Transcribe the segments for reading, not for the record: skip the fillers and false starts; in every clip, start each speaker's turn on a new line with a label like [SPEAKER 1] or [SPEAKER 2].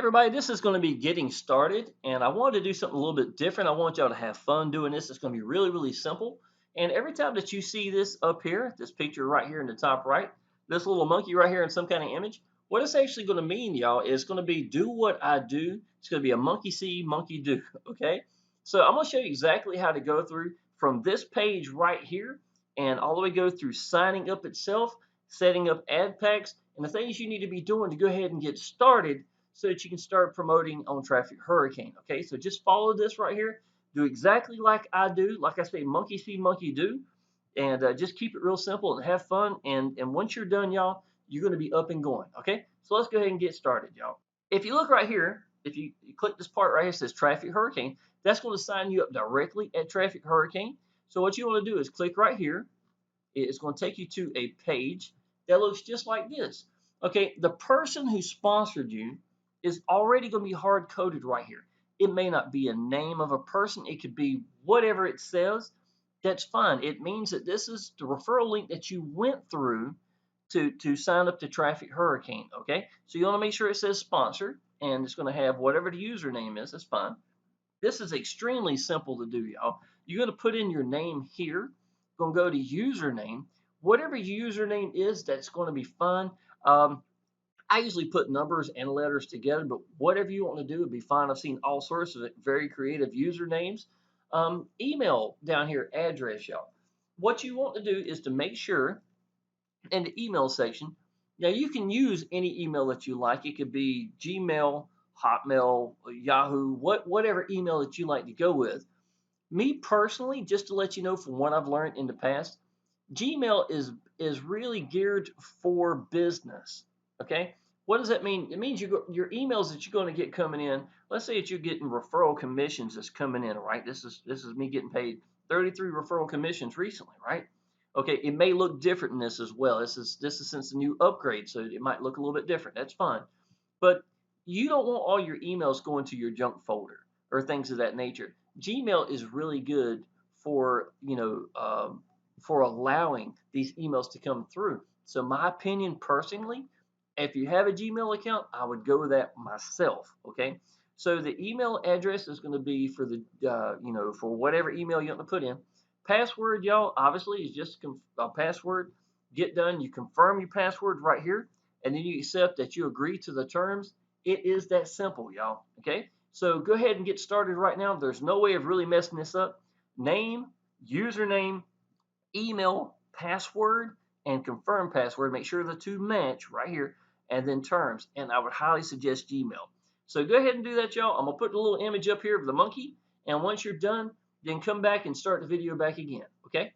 [SPEAKER 1] Everybody, this is going to be getting started, and I wanted to do something a little bit different. I want y'all to have fun doing this. It's going to be really, really simple. And every time that you see this up here, this picture right here in the top right, this little monkey right here in some kind of image, what it's actually going to mean, y'all, is going to be do what I do. It's going to be a monkey see, monkey do. Okay? So I'm going to show you exactly how to go through from this page right here and all the way go through signing up itself, setting up ad packs, and the things you need to be doing to go ahead and get started so that you can start promoting on Traffic Hurricane. Okay, so just follow this right here. Do exactly like I do. Like I say, monkey see, monkey do. And just keep it real simple and have fun. And once you're done, y'all, you're going to be up and going. Okay, so let's go ahead and get started, y'all. If you look right here, if you click this part right here, it says Traffic Hurricane. That's going to sign you up directly at Traffic Hurricane. So what you want to do is click right here. It's going to take you to a page that looks just like this. Okay, the person who sponsored you is already going to be hard coded right here. It may not be a name of a person, it could be whatever it says. That's fine. It means that this is the referral link that you went through to sign up to Traffic Hurricane. Okay, so you want to make sure it says sponsor, and it's going to have whatever the username is. That's fine. This is extremely simple to do, y'all. You're going to put in your name here. Going to go to username. Whatever your username is, that's going to be fine. I usually put numbers and letters together, but whatever you want to do would be fine. I've seen all sorts of very creative usernames. Email down here, address, y'all. What you want to do is to make sure in the email section, now you can use any email that you like. It could be Gmail, Hotmail, Yahoo, whatever email that you like to go with. Me personally, just to let you know from what I've learned in the past, Gmail is really geared for business. Okay, what does that mean? It means your emails that you're going to get coming in. Let's say that you're getting referral commissions that's coming in. Right, this is me getting paid 33 referral commissions recently. Right. Okay, it may look different in this as well. This is since the new upgrade, so it might look a little bit different. That's fine, but you don't want all your emails going to your junk folder or things of that nature. Gmail is really good for for allowing these emails to come through. So my opinion personally, if you have a Gmail account, I would go with that myself. Okay. So the email address is going to be for the for whatever email you want to put in. Password, y'all, obviously is just a password. Get done. You confirm your password right here, and then you accept that you agree to the terms. It is that simple, y'all. Okay. So go ahead and get started right now. There's no way of really messing this up. Name, username, email, password, and confirm password. Make sure the two match right here, and then terms. And I would highly suggest Gmail. So go ahead and do that, y'all. I'm gonna put a little image up here of the monkey, and once you're done, then come back and start the video back again. Okay?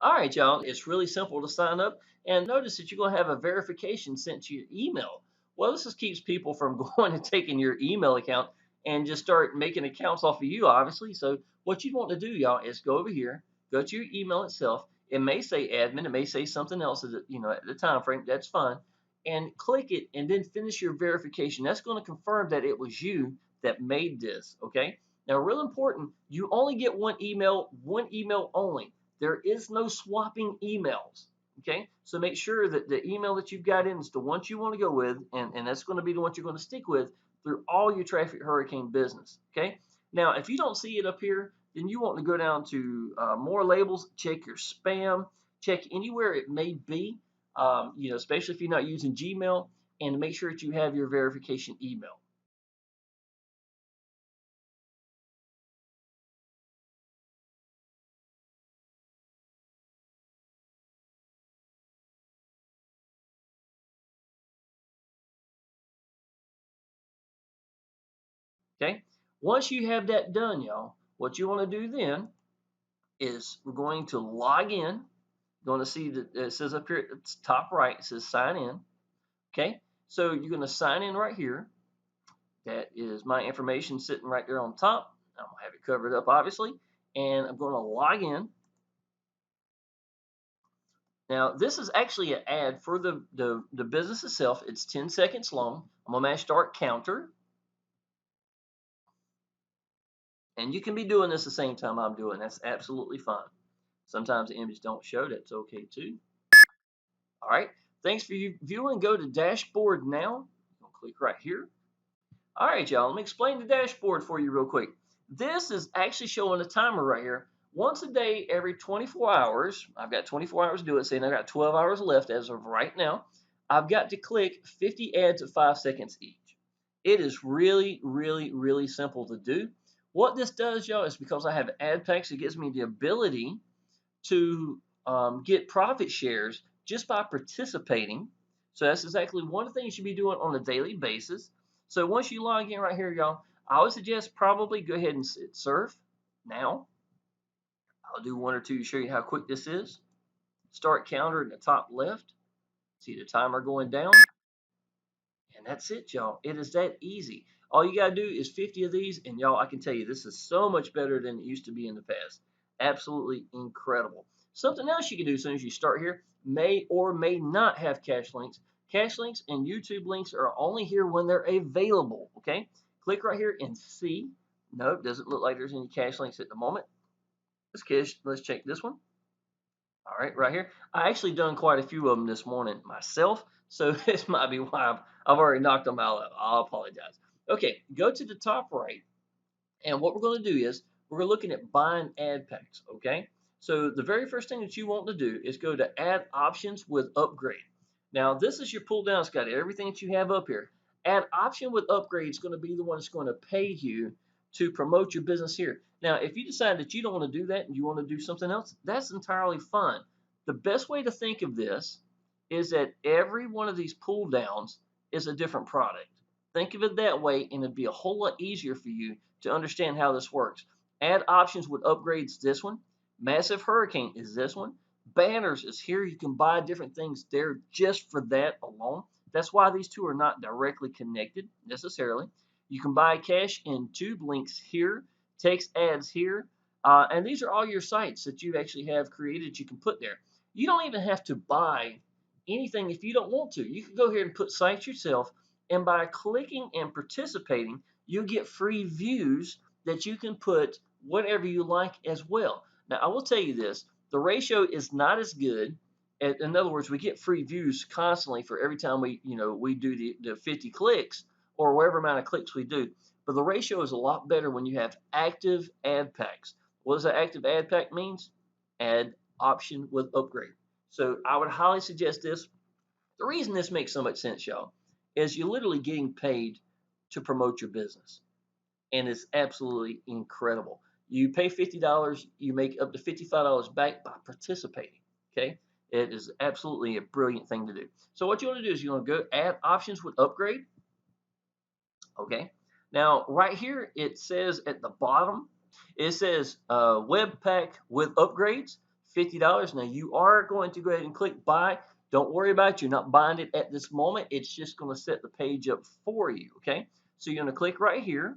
[SPEAKER 1] All right, y'all. It's really simple to sign up, and notice that you're gonna have a verification sent to your email. Well, this just keeps people from going and taking your email account and just start making accounts off of you, obviously. So what you want to do, y'all, is go over here, go to your email itself. It may say admin, it may say something else at at the time frame. That's fine, and click it, and then finish your verification. That's going to confirm that it was you that made this. Okay. Now, real important, you only get one email only. There is no swapping emails. Okay, so make sure that the email that you've got in is the one you want to go with, and that's going to be the one you're going to stick with through all your Traffic Hurricane business. Okay, now if you don't see it up here, then you want to go down to more labels, check your spam, check anywhere it may be, especially if you're not using Gmail, and make sure that you have your verification email. Okay, once you have that done, y'all, what you want to do then is we're going to log in. Going to see that it says up here at the top right, it says sign in. Okay, so you're going to sign in right here. That is my information sitting right there on top. I'm going to have it covered up, obviously, and I'm going to log in. Now, this is actually an ad for the business itself. It's 10 seconds long. I'm going to mash start counter. And you can be doing this the same time I'm doing. That's absolutely fine. Sometimes the image don't show. That's okay too. All right. Thanks for viewing. Go to dashboard now. I'll click right here. All right, y'all, let me explain the dashboard for you real quick. This is actually showing a timer right here. Once a day, every 24 hours, I've got 24 hours to do it, saying I've got 12 hours left as of right now. I've got to click 50 ads at 5 seconds each. It is really, really, really simple to do. What this does, y'all, is because I have ad packs, it gives me the ability to get profit shares just by participating. So that's exactly one thing you should be doing on a daily basis. So once you log in right here, y'all, I would suggest probably go ahead and surf now. I'll do one or two to show you how quick this is. Start counter in the top left. See the timer going down. And that's it, y'all. It is that easy. All you got to do is 50 of these, and y'all, I can tell you, this is so much better than it used to be in the past. Absolutely incredible. Something else you can do as soon as you start here may or may not have cash links. Cash links and YouTube links are only here when they're available, okay? Click right here and see. Nope, doesn't look like there's any cash links at the moment. Let's check this one. All right, right here. I actually done quite a few of them this morning myself, so this might be why I've already knocked them out. I'll apologize. Okay, go to the top right, and what we're going to do is we're looking at buying ad packs. Okay, so the very first thing that you want to do is go to Add Options with Upgrade. Now this is your pull down. It's got everything that you have up here. Add Option with Upgrade is going to be the one that's going to pay you to promote your business here. Now, if you decide that you don't want to do that and you want to do something else, that's entirely fine. The best way to think of this is that every one of these pull downs is a different product. Think of it that way, and it'd be a whole lot easier for you to understand how this works. Add options with upgrades this one. Massive Hurricane is this one. Banners is here. You can buy different things there just for that alone. That's why these two are not directly connected necessarily. You can buy cash in tube links here, text ads here, and these are all your sites that you actually have created you can put there. You don't even have to buy anything if you don't want to. You can go here and put sites yourself, and by clicking and participating, you get free views that you can put whatever you like as well. Now, I will tell you this, the ratio is not as good. In other words, we get free views constantly for every time we do the 50 clicks or whatever amount of clicks we do. But the ratio is a lot better when you have active ad packs. What does an active ad pack means? Add option with upgrade. So I would highly suggest this. The reason this makes so much sense, y'all, is you're literally getting paid to promote your business. And it's absolutely incredible. You pay $50, you make up to $55 back by participating. Okay? It is absolutely a brilliant thing to do. So what you want to do is you want to go add options with upgrade. Okay. Now right here it says at the bottom, it says web pack with upgrades, $50. Now you are going to go ahead and click buy. Don't worry about it. You're not buying it at this moment. It's just going to set the page up for you. Okay. So you're going to click right here.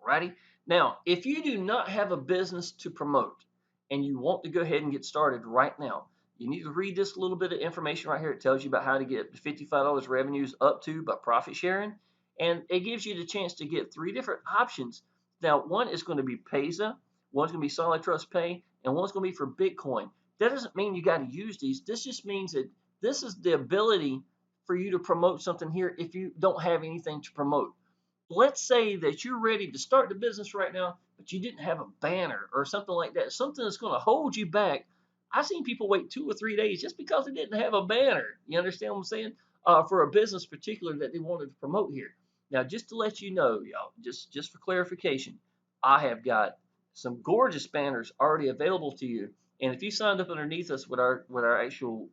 [SPEAKER 1] Alrighty. Now, if you do not have a business to promote and you want to go ahead and get started right now, you need to read this little bit of information right here. It tells you about how to get $55 revenues up to by profit sharing. And it gives you the chance to get three different options. Now, one is going to be Paisa, one's going to be Solid Trust Pay, and one's going to be for Bitcoin. That doesn't mean you got to use these. This just means that this is the ability for you to promote something here if you don't have anything to promote. Let's say that you're ready to start the business right now, but you didn't have a banner or something like that, something that's going to hold you back. I've seen people wait 2 or 3 days just because they didn't have a banner. You understand what I'm saying? For a business particular that they wanted to promote here. Now, just to let you know, y'all, just for clarification, I have got some gorgeous banners already available to you. And if you signed up underneath us with our actual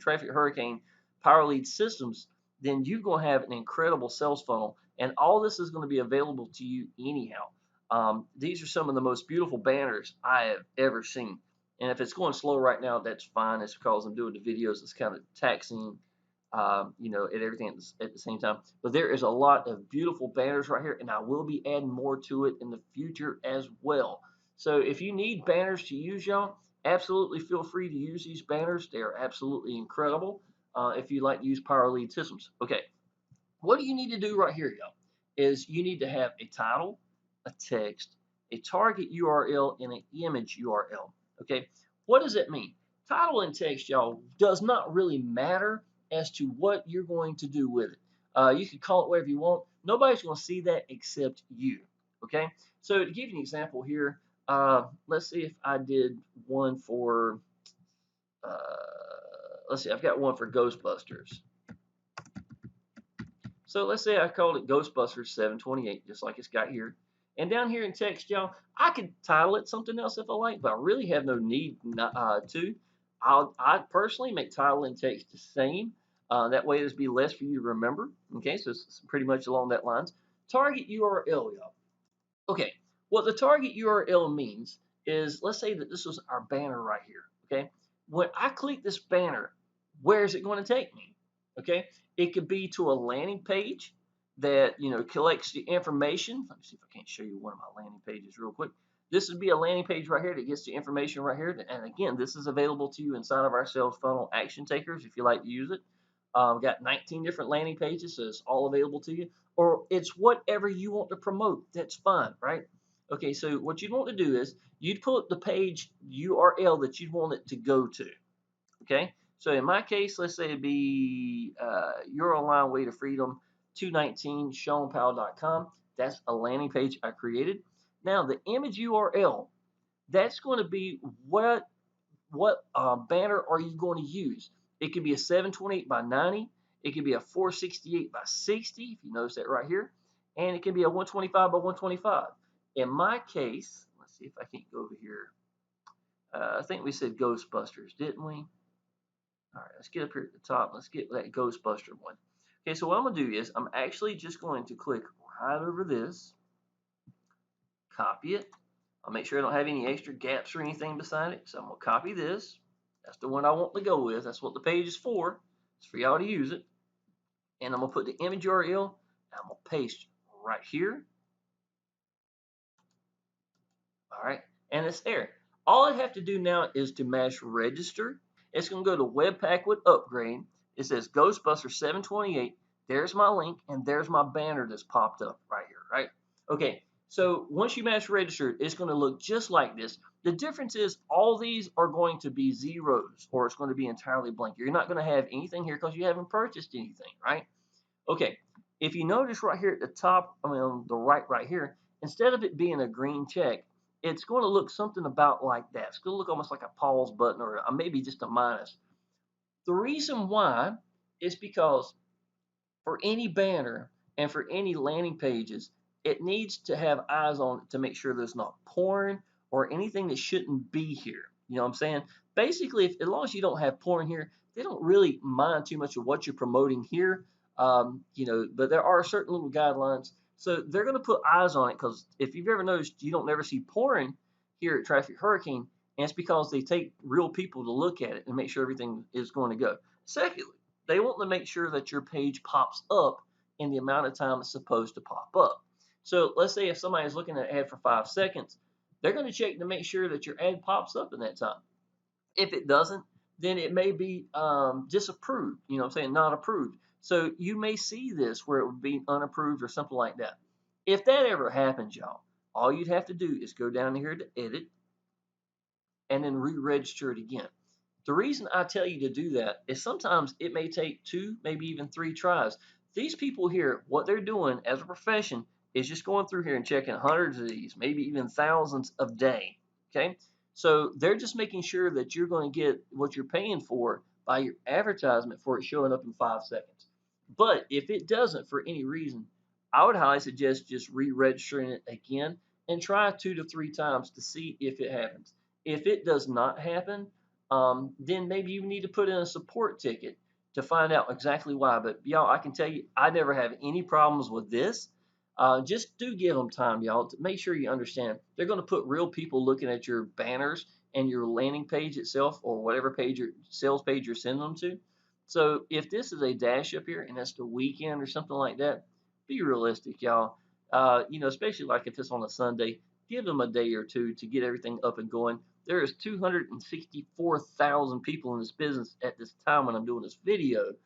[SPEAKER 1] traffic hurricane power lead systems, then you're going to have an incredible sales funnel. And all this is going to be available to you anyhow. These are some of the most beautiful banners I have ever seen. And if it's going slow right now, that's fine. It's because I'm doing the videos. It's kind of taxing, at everything at the same time. But there is a lot of beautiful banners right here, and I will be adding more to it in the future as well. So if you need banners to use, y'all, absolutely feel free to use these banners. They are absolutely incredible. If you like to use Power Lead systems. Okay, what do you need to do right here, y'all? Is you need to have a title, a text, a target URL, and an image URL. Okay, what does that mean? Title and text, y'all, does not really matter as to what you're going to do with it. You can call it whatever you want. Nobody's going to see that except you. Okay. So to give you an example here, let's see if I did one for, let's see, I've got one for Ghostbusters. So let's say I called it Ghostbusters 728, just like it's got here. And down here in text, y'all, I could title it something else if I like, but I really have no need to. I personally make title and text the same. That way, there's be less for you to remember. Okay, so it's pretty much along that lines. Target URL, y'all. Okay, what the target URL means is, let's say that this was our banner right here. Okay, when I click this banner, where is it going to take me? Okay, it could be to a landing page that collects the information. Let me see if I can't show you one of my landing pages real quick. This would be a landing page right here that gets the information right here. And again, this is available to you inside of our sales funnel action takers if you like to use it. We've got 19 different landing pages, so it's all available to you. Or it's whatever you want to promote. That's fine, right? Okay, so what you'd want to do is you'd put the page URL that you'd want it to go to. Okay, so in my case, let's say it'd be your online way to freedom 219 ShawnPowell.com. That's a landing page I created. Now the image URL, that's going to be what banner are you going to use? It could be a 728 by 90. It could be a 468 by 60, if you notice that right here. And it can be a 125 by 125. In my case, let's see if I can't go over here. I think we said Ghostbusters, didn't we? All right, let's get up here at the top. Let's get that Ghostbuster one. Okay, so what I'm going to do is I'm actually just going to click right over this, copy it. I'll make sure I don't have any extra gaps or anything beside it. So I'm going to copy this. That's the one I want to go with. That's what the page is for. It's for y'all to use it. And I'm going to put the image URL. And I'm going to paste right here. All right. And it's there. All I have to do now is to mash register. It's going to go to Webpack with upgrade. It says Ghostbuster 728. There's my link. And there's my banner that's popped up right here. Right. Okay. So once you mash registered, it's going to look just like this. The difference is all these are going to be zeros, or it's going to be entirely blank. You're not going to have anything here because you haven't purchased anything, right? Okay, if you notice right here at the top, I mean on the right here, instead of it being a green check, it's going to look something about like that. It's going to look almost like a pause button or maybe just a minus. The reason why is because for any banner and for any landing pages, it needs to have eyes on it to make sure there's not porn or anything that shouldn't be here. You know what I'm saying? Basically, as long as you don't have porn here, they don't really mind too much of what you're promoting here. But there are certain little guidelines. So they're going to put eyes on it because if you've ever noticed, you don't never see porn here at Traffic Hurricane, and it's because they take real people to look at it and make sure everything is going to go. Secondly, they want to make sure that your page pops up in the amount of time it's supposed to pop up. So let's say if somebody is looking at an ad for 5 seconds, they're going to check to make sure that your ad pops up in that time. If it doesn't, then it may be disapproved, you know what I'm saying, not approved. So you may see this where it would be unapproved or something like that. If that ever happens, y'all, all you'd have to do is go down here to edit and then re-register it again. The reason I tell you to do that is sometimes it may take 2, maybe even 3 tries. These people here, what they're doing as a profession is just going through here and checking hundreds of these, maybe even thousands a day. Okay, so they're just making sure that you're going to get what you're paying for by your advertisement for it showing up in 5 seconds. But if it doesn't for any reason, I would highly suggest just re-registering it again and try 2 to 3 times to see if it happens. If it does not happen, then maybe you need to put in a support ticket to find out exactly why. But y'all, I can tell you, I never have any problems with this. Just do give them time, y'all, to make sure you understand. They're going to put real people looking at your banners and your landing page itself, or whatever page your sales page you're sending them to. So if this is a dash up here and it's the weekend or something like that, be realistic, y'all. Especially like if it's on a Sunday, give them a day or two to get everything up and going. There is 264,000 people in this business at this time when I'm doing this video.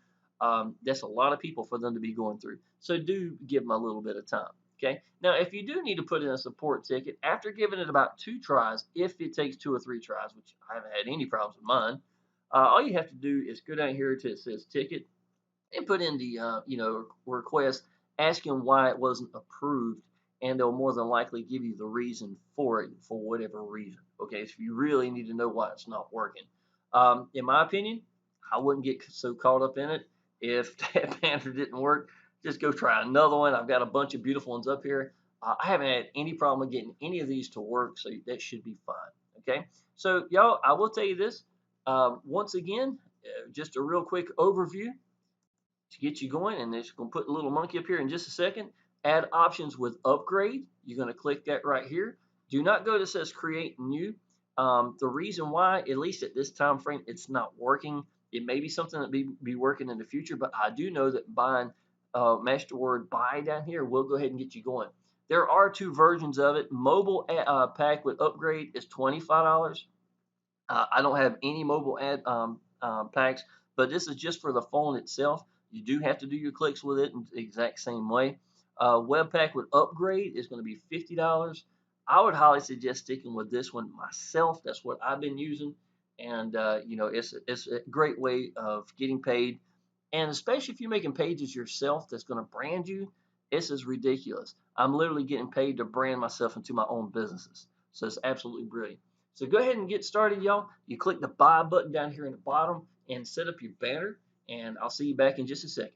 [SPEAKER 1] That's a lot of people for them to be going through. So do give them a little bit of time. Okay. Now, if you do need to put in a support ticket after giving it about 2 tries, if it takes 2 or 3 tries, which I haven't had any problems with mine, all you have to do is go down here to it says ticket and put in the request asking why it wasn't approved, and they'll more than likely give you the reason for it for whatever reason. Okay, so you really need to know why it's not working. In my opinion, I wouldn't get so caught up in it. If that banner didn't work, just go try another one. I've got a bunch of beautiful ones up here. I haven't had any problem with getting any of these to work, so that should be fine. Okay, so y'all, I will tell you this. Once again, just a real quick overview to get you going, and it's going to put a little monkey up here in just a second. Add options with upgrade. You're going to click that right here. Do not go to says create new. The reason why, at least at this time frame, it's not working. It may be something that be working in the future, but I do know that buying master word buy down here will go ahead and get you going. There are two versions of it. Mobile pack with upgrade is $25. I don't have any mobile ad packs, but this is just for the phone itself. You do have to do your clicks with it in the exact same way. Web pack with upgrade is going to be $50. I would highly suggest sticking with this one myself. That's what I've been using, and it's a great way of getting paid. And especially if you're making pages yourself, that's going to brand you. This is ridiculous. I'm literally getting paid to brand myself into my own businesses, so it's absolutely brilliant. So go ahead and get started, y'all. You click the buy button down here in the bottom and set up your banner, and I'll see you back in just a second.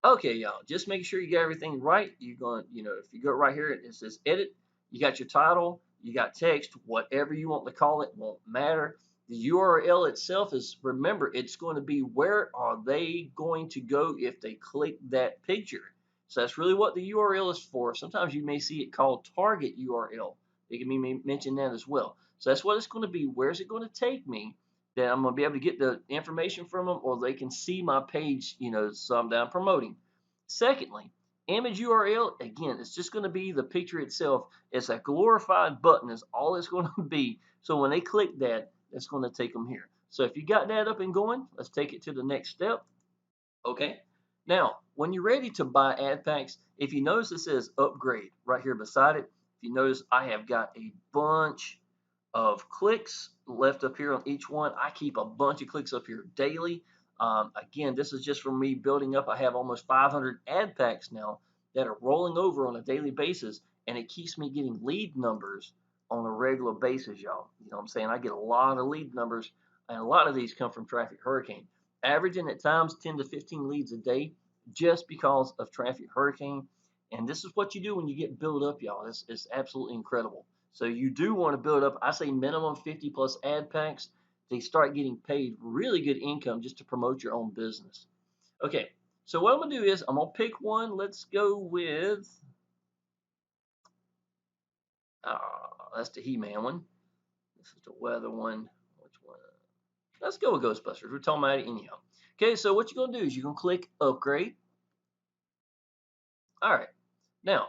[SPEAKER 1] Okay, y'all, just make sure you get everything right. You're going, if you go right here, it says edit. You got your title, you got text, whatever you want to call it, won't matter. The URL itself is, remember, it's going to be where are they going to go if they click that picture. So that's really what the URL is for. Sometimes you may see it called target URL. They can be mentioned that as well. So that's what it's going to be. Where's it going to take me? That I'm going to be able to get the information from them, or they can see my page, some that I'm promoting. Secondly, image URL, again, it's just going to be the picture itself. It's a glorified button is all it's going to be. So when they click that, that's going to take them here. So if you got that up and going, let's take it to the next step. Okay. Now, when you're ready to buy ad packs, if you notice it says upgrade right here beside it, if you notice I have got a bunch of clicks left up here on each one. I keep a bunch of clicks up here daily. Again, this is just from me building up. I have almost 500 ad packs now that are rolling over on a daily basis, and it keeps me getting lead numbers on a regular basis, y'all. You know what I'm saying? I get a lot of lead numbers, and a lot of these come from Traffic Hurricane. Averaging at times 10 to 15 leads a day just because of Traffic Hurricane. And this is what you do when you get built up, y'all. It's absolutely incredible. So you do want to build up, I say minimum 50 plus ad packs to start getting paid really good income just to promote your own business. Okay, so what I'm going to do is I'm going to pick one. Let's go with, that's the He-Man one. This is the weather one. Which one? Let's go with Ghostbusters. We're talking about it anyhow. Okay, so what you're going to do is you're going to click upgrade. All right, now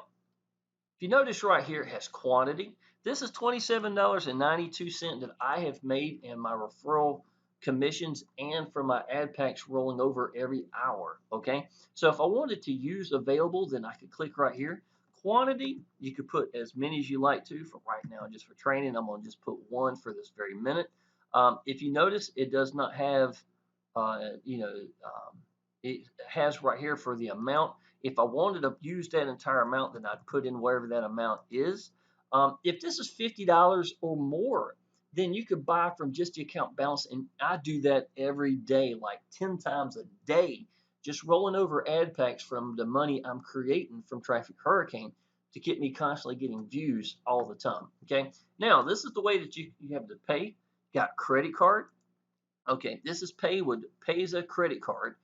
[SPEAKER 1] if you notice right here, it has quantity. This is $27.92 that I have made in my referral commissions and from my ad packs rolling over every hour. Okay, so if I wanted to use available, then I could click right here. Quantity, you could put as many as you like to. For right now, just for training, I'm going to just put one for this very minute. If you notice, it does not have, uh, you know, um, it has right here for the amount. If I wanted to use that entire amount, then I'd put in wherever that amount is. If this is $50 or more, then you could buy from just the account balance. And I do that every day, like 10 times a day, just rolling over ad packs from the money I'm creating from Traffic Hurricane to get me constantly getting views all the time. Okay. Now, this is the way that you have to pay. Got credit card. Okay, this is pay with Paisa credit card.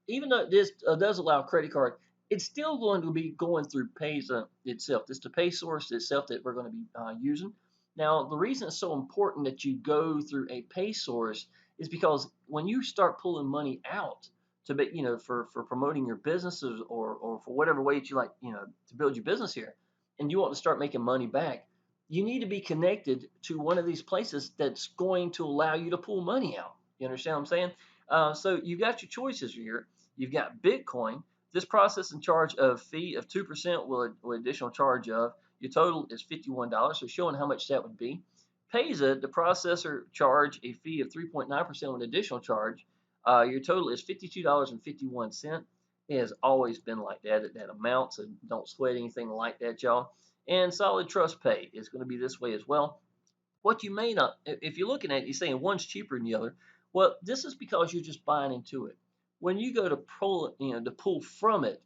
[SPEAKER 1] Even though this does allow credit card, it's still going to be going through Paisa itself. It's the pay source itself that we're going to be using. Now, the reason it's so important that you go through a pay source is because when you start pulling money out to be, for promoting your businesses or for whatever way that you like, to build your business here, and you want to start making money back, you need to be connected to one of these places that's going to allow you to pull money out. You understand what I'm saying? So you've got your choices here. You've got Bitcoin. This processing charge of fee of 2% with additional charge of your total is $51. So showing how much that would be. Paisa, the processor charge a fee of 3.9% with additional charge. Your total is $52.51. It has always been like that at that amount, so don't sweat anything like that, y'all. And solid trust pay is going to be this way as well. What you may not, if you're looking at it, you're saying one's cheaper than the other. Well, this is because you're just buying into it. When you go to pull, to pull from it,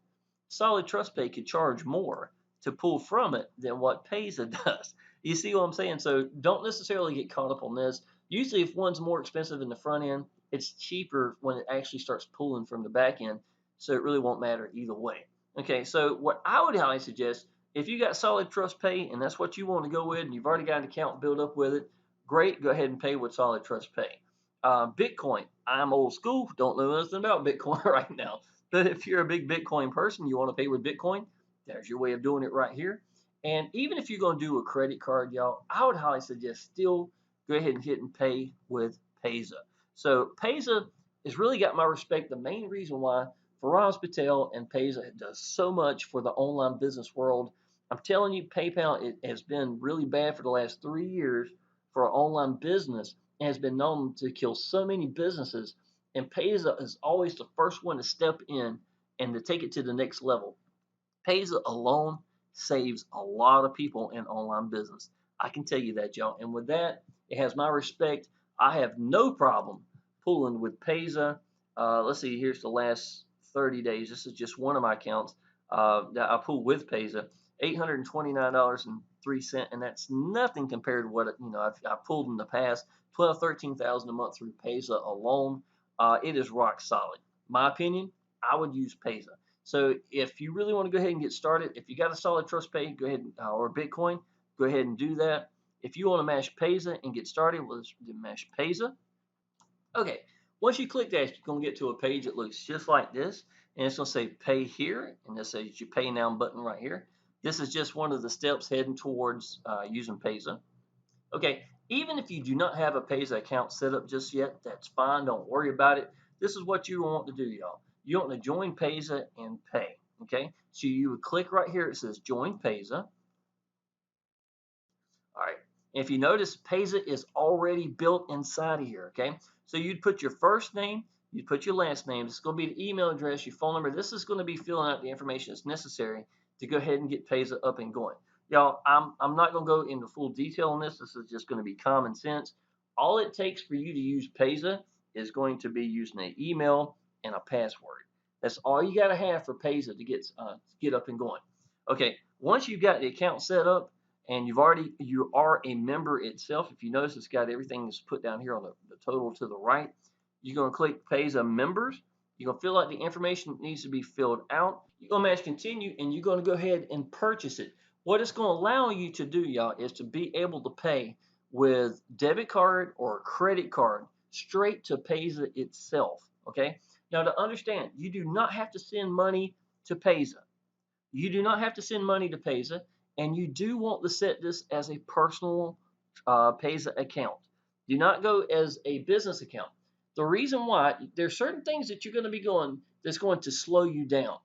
[SPEAKER 1] solid trust pay could charge more to pull from it than what Paysa does. You see what I'm saying? So don't necessarily get caught up on this. Usually, if one's more expensive in the front end, it's cheaper when it actually starts pulling from the back end. So it really won't matter either way. Okay, so what I would highly suggest, if you got solid trust pay and that's what you want to go with, and you've already got an account built up with it, great. Go ahead and pay with solid trust pay. Bitcoin, I'm old school. Don't know nothing about Bitcoin right now. But if you're a big Bitcoin person, you want to pay with Bitcoin, there's your way of doing it right here. And even if you're going to do a credit card, y'all, I would highly suggest still go ahead and hit and pay with Paisa. So Paisa has really got my respect. The main reason why Faraz Patel and Paisa does so much for the online business world. I'm telling you, PayPal it has been really bad for the last 3 years for an online business and has been known to kill so many businesses. And Paisa is always the first one to step in and to take it to the next level. Paisa alone saves a lot of people in online business. I can tell you that, y'all. And with that, it has my respect. I have no problem pulling with Paisa. Let's see, here's the last 30 days. This is just one of my accounts that I pulled with Paisa. $829.03, and that's nothing compared to what I've pulled in the past. 12, 13,000 a month through Paisa alone. It is rock solid. My opinion, I would use Paisa. So if you really want to go ahead and get started, if you got a solid trust pay, go ahead or Bitcoin, go ahead and do that. If you want to mash Paisa and get started, let's do mash Paisa. Okay, once you click that, you're going to get to a page that looks just like this, and it's going to say pay here, and this says your pay now button right here. This is just one of the steps heading towards using Paisa. Okay, even if you do not have a Paisa account set up just yet, that's fine. Don't worry about it. This is what you want to do, y'all. You want to join Paisa and pay. Okay, so you would click right here. It says join Paisa. All right. If you notice, Paisa is already built inside of here. Okay, so you'd put your first name, you'd put your last name. It's going to be the email address, your phone number. This is going to be filling out the information that's necessary to go ahead and get Paisa up and going. Y'all, I'm not going to go into full detail on this. This is just going to be common sense. All it takes for you to use Paisa is going to be using an email and a password. That's all you got to have for Paisa to get up and going. Okay, once you've got the account set up, and you are a member itself. If you notice, it's got everything that's put down here on the total to the right. You're going to click Pays a Members. You're going to fill out the information that needs to be filled out. You're going to match continue, and you're going to go ahead and purchase it. What it's going to allow you to do, y'all, is to be able to pay with debit card or credit card straight to Paysa itself. Okay. Now to understand, you do not have to send money to Paysa. You do not have to send money to Paysa, and you do want to set this as a personal Paysa account. Do not go as a business account. The reason why, there's certain things that you're going to be going that's going to slow you down.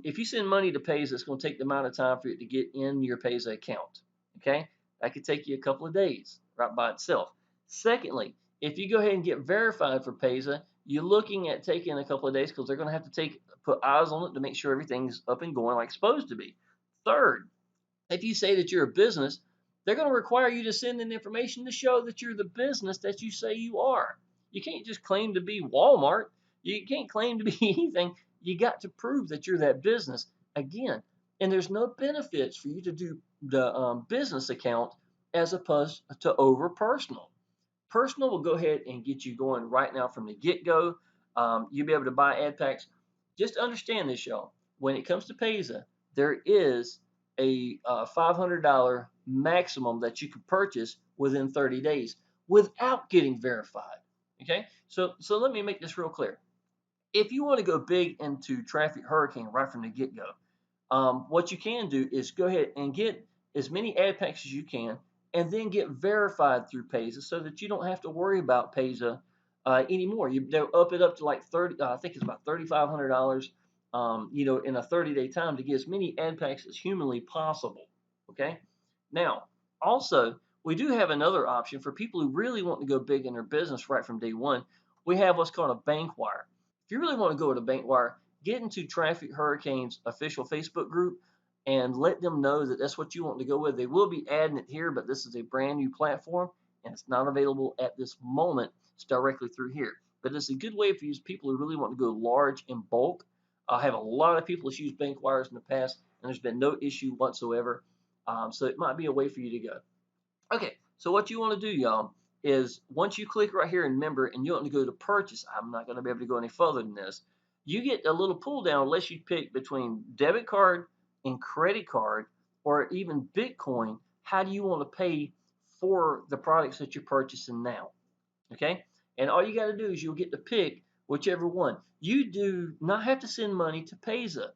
[SPEAKER 1] If you send money to Paysa, it's going to take the amount of time for it to get in your Paysa account. Okay, that could take you a couple of days right by itself. Secondly, if you go ahead and get verified for Paysa, you're looking at taking a couple of days because they're going to have to put eyes on it to make sure everything's up and going like it's supposed to be. Third, if you say that you're a business, they're going to require you to send in information to show that you're the business that you say you are. You can't just claim to be Walmart. You can't claim to be anything. You got to prove that you're that business again. And there's no benefits for you to do the business account as opposed to over personal. Personal will go ahead and get you going right now from the get-go. You'll be able to buy ad packs. Just understand this, y'all. When it comes to Paysa, there is a $500 maximum that you can purchase within 30 days without getting verified. Okay, so let me make this real clear. If you want to go big into Traffic Hurricane right from the get-go, what you can do is go ahead and get as many ad packs as you can, and then get verified through Paisa so that you don't have to worry about Paisa anymore. They'll up it up to like 30, I think it's about $3,500, in a 30-day time to get as many ad packs as humanly possible. Okay. Now, also, we do have another option for people who really want to go big in their business right from day one. We have what's called a bank wire. If you really want to go with a bank wire, get into Traffic Hurricane's official Facebook group and let them know that that's what you want to go with. They will be adding it here, but this is a brand new platform and it's not available at this moment. It's directly through here. But it's a good way for you people who really want to go large in bulk. I have a lot of people that's used bank wires in the past, and there's been no issue whatsoever. So it might be a way for you to go. Okay, so what you want to do, y'all, is once you click right here in member and you want to go to purchase, I'm not going to be able to go any further than this. You get a little pull down unless you pick between debit card and credit card or even Bitcoin. How do you want to pay for the products that you're purchasing now? Okay, and all you got to do is you'll get to pick whichever one. You do not have to send money to Paisa.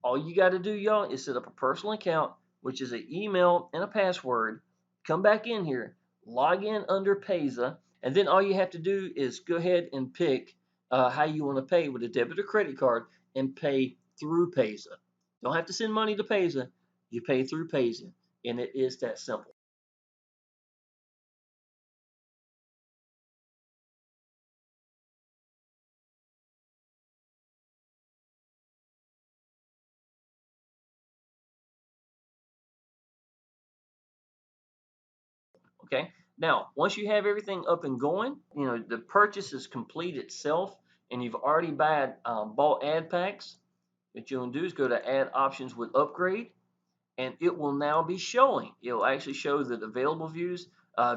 [SPEAKER 1] All you got to do, y'all, is set up a personal account, which is an email and a password. Come back in here, log in under Paisa, and then all you have to do is go ahead and pick how you want to pay with a debit or credit card and pay through Paisa. Don't have to send money to Paisa. You pay through Paisa, and it is that simple. Okay. Now, once you have everything up and going, the purchase is complete itself, and you've already bought ad packs. What you'll do is go to Add Options with Upgrade, and it will now be showing. It'll actually show that available views.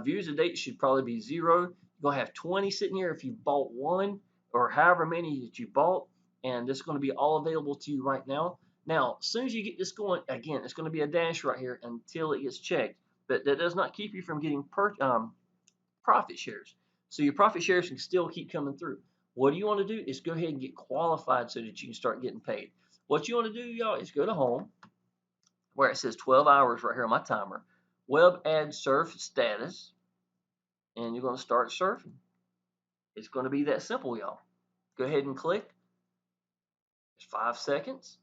[SPEAKER 1] Views to date should probably be 0. You're gonna have 20 sitting here if you bought one, or however many that you bought, and it's going to be all available to you right now. Now, as soon as you get this going, again, it's going to be a dash right here until it gets checked. But that does not keep you from getting profit shares. So your profit shares can still keep coming through. What you want to do is go ahead and get qualified so that you can start getting paid. What you want to do, y'all, is go to home where it says 12 hours right here on my timer, web ad surf status, and you're going to start surfing. It's going to be that simple, y'all. Go ahead and click. It's 5 seconds.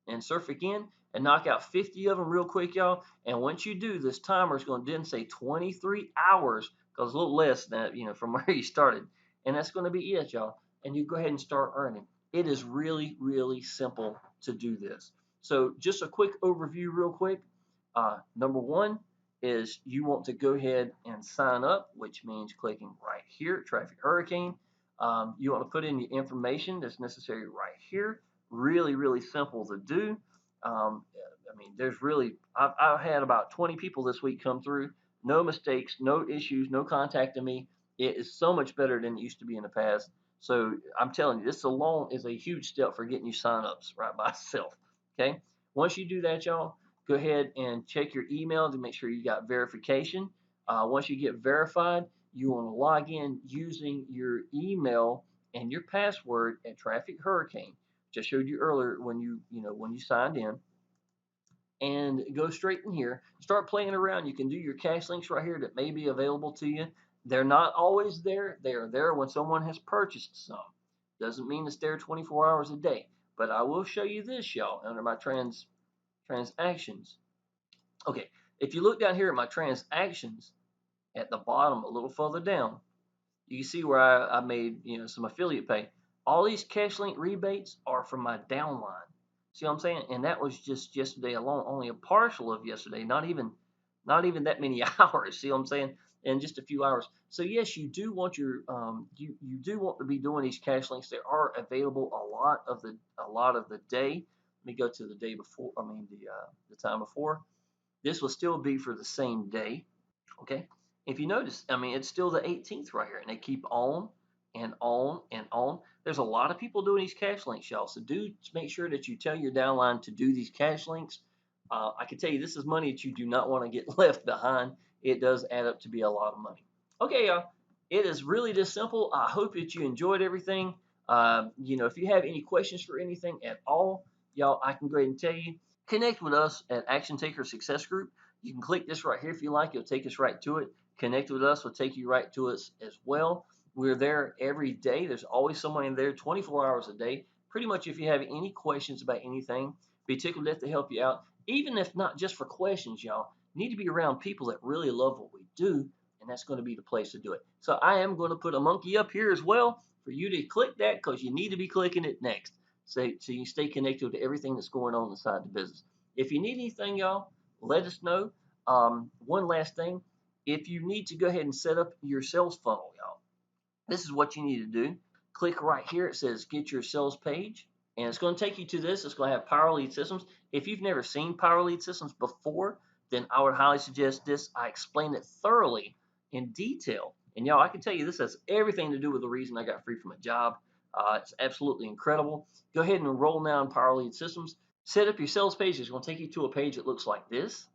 [SPEAKER 1] And surf again and knock out 50 of them real quick, y'all. And once you do, this timer is going to then say 23 hours because it's a little less than from where you started. And that's going to be it, y'all. And you go ahead and start earning. It is really, really simple to do this. So just a quick overview real quick. Number one is you want to go ahead and sign up, which means clicking right here, Traffic Hurricane. You want to put in the information that's necessary right here. Really, really simple to do. I mean, I've had about 20 people this week come through. No mistakes, no issues, no contacting me. It is so much better than it used to be in the past. So I'm telling you, this alone is a huge step for getting you signups right by itself. Okay. Once you do that, y'all, go ahead and check your email to make sure you got verification. Once you get verified, you want to log in using your email and your password at Traffic Hurricane. Just showed you earlier when you signed in, and go straight in here. Start playing around. You can do your cache links right here that may be available to you. They're not always there. They are there when someone has purchased some. Doesn't mean it's there 24 hours a day. But I will show you this, y'all, under my transactions. Okay, if you look down here at my transactions at the bottom, a little further down, you can see where I made some affiliate pay. All these cash link rebates are from my downline. See what I'm saying? And that was just yesterday alone, only a partial of yesterday, not even that many hours. See what I'm saying? In just a few hours. So yes, you do want you do want to be doing these cash links. They are available a lot of the day. Let me go to the day before. I mean the time before. This will still be for the same day. Okay. If you notice, I mean, it's still the 18th right here, and they keep on and on and on. There's a lot of people doing these cash links, y'all. So do make sure that you tell your downline to do these cash links. I can tell you this is money that you do not want to get left behind. It does add up to be a lot of money. Okay, y'all. It is really this simple. I hope that you enjoyed everything. If you have any questions for anything at all, y'all, I can go ahead and tell you. connect with us at Action Taker Success Group. You can click this right here if you like. It'll take us right to it. Connect with us will take you right to us as well. We're there every day. There's always someone in there 24 hours a day. Pretty much if you have any questions about anything, be tickled to help you out. Even if not just for questions, y'all, you need to be around people that really love what we do, and that's going to be the place to do it. So I am going to put a monkey up here as well for you to click that because you need to be clicking it next. So you stay connected to everything that's going on inside the business. If you need anything, y'all, let us know. One last thing, if you need to go ahead and set up your sales funnel, y'all, this is what you need to do. Click right here. It says get your sales page. And it's going to take you to this. It's going to have Power Lead Systems. If you've never seen Power Lead Systems before, then I would highly suggest this. I explain it thoroughly in detail. And y'all, I can tell you this has everything to do with the reason I got free from a job. It's absolutely incredible. Go ahead and enroll now in Power Lead Systems. Set up your sales page. It's going to take you to a page that looks like this.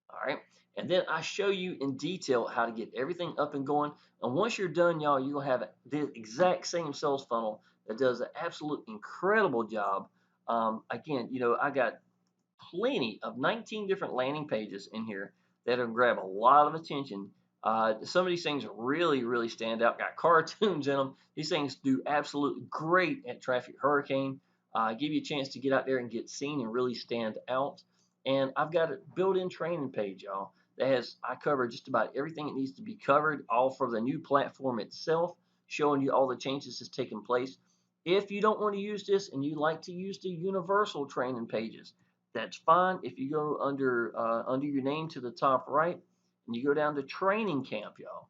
[SPEAKER 1] All right. And then I show you in detail how to get everything up and going. And once you're done, y'all, you'll have the exact same sales funnel that does an absolute incredible job. Again, I got plenty of 19 different landing pages in here that'll grab a lot of attention. Some of these things really, really stand out. Got cartoons in them. These things do absolutely great at Traffic Hurricane. Give you a chance to get out there and get seen and really stand out. And I've got a built-in training page, y'all, I cover just about everything that needs to be covered, all for the new platform itself, showing you all the changes that's taking place. If you don't want to use this and you like to use the universal training pages, that's fine. If you go under your name to the top right, and you go down to Training Camp, y'all,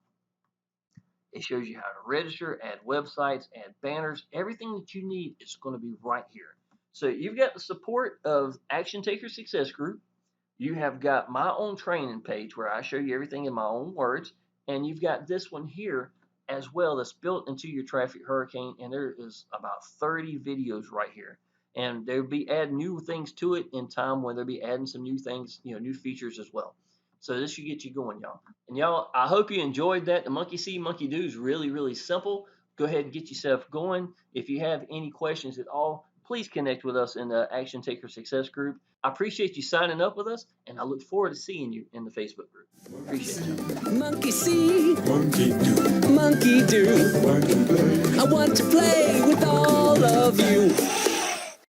[SPEAKER 1] it shows you how to register, add websites, add banners. Everything that you need is going to be right here. So you've got the support of Action Taker Success Group. You have got my own training page where I show you everything in my own words. And you've got this one here as well that's built into your Traffic Hurricane. And there is about 30 videos right here. And they'll be adding new things to it in time when they'll be adding some new things, new features as well. So this should get you going, y'all. And y'all, I hope you enjoyed that. The monkey see, monkey do is really, really simple. Go ahead and get yourself going. If you have any questions at all, please connect with us in the Action Taker Success Group. I appreciate you signing up with us, and I look forward to seeing you in the Facebook group. Appreciate you.
[SPEAKER 2] Monkey see, monkey do, monkey do. I want to play with all of you.